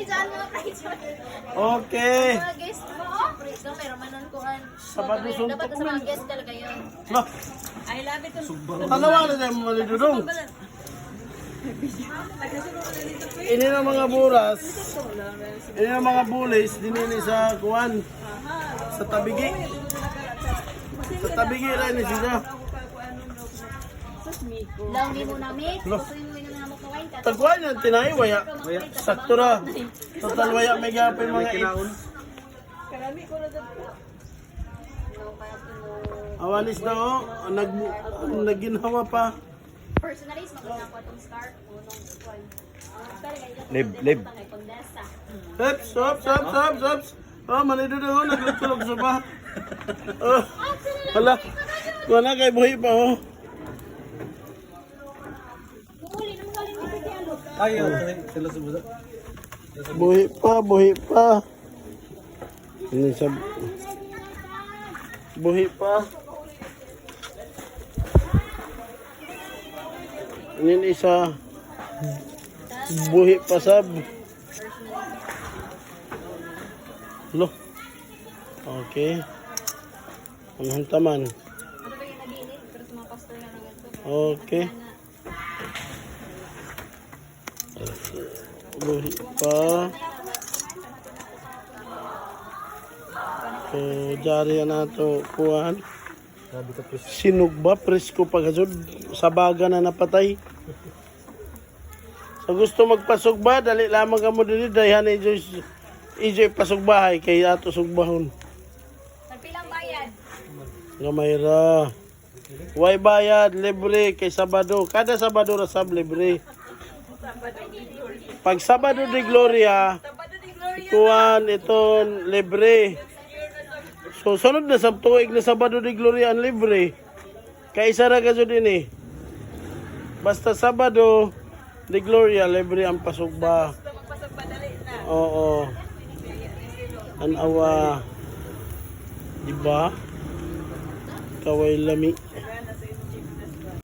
dyan mga price. Okay. Mga guest mo, siyempre, ito, meron man nun kuhan. Sabado suntok Dapat sa mga guest talaga yun. Lah, I love it. tanawa na tayo mga lidudong. Ini na mga buras. Ini na mga bulis. Dinini sa kuwan. Sa tabigi. Sa tabigi lang ni sila. Lang ni mo na mix. Lo. Gusto mo yung mga mukhawain ka. Tagkuhan yan, tinay, waya. Sakto ra. Total waya, may gapin mga ipon. Awalis na o, nagginhawa pa. Personalize, maganda po itong scarf. Unong kuhan. Lib. Heps, hops. Oh, manido na o, naglutulog sa ba. Oh, hala. Kuha na kay buhay pa o. Ayaw, sila subuda. Buhay pa. Ini sa... Buhay pa. Ini isa. Buhay pa sab. Lo. Okay. Ang hantaman. Okay. Buhay pa. So, jari na ito kuhan. Sinog ba? Presko pagkasod. Sa baga na napatay. So, gusto magpasok ba? Dali lamang ka mo din. Dayan ijoy pasok bahay. Kay ato sugbahon. Nagpilang bayad. Gamayra. Way bayad. Libre. Kay Sabado. Kada Sabado rasab libre. Pag Sabado de Gloria, kuhan ito libre. So, sunod na sa tuig na Sabado de Gloria ang libre. Kaisa ra kasod din eh. Basta Sabado de Gloria, libre ang pasok ba. Oo. Anawa. Diba? Kaway lami.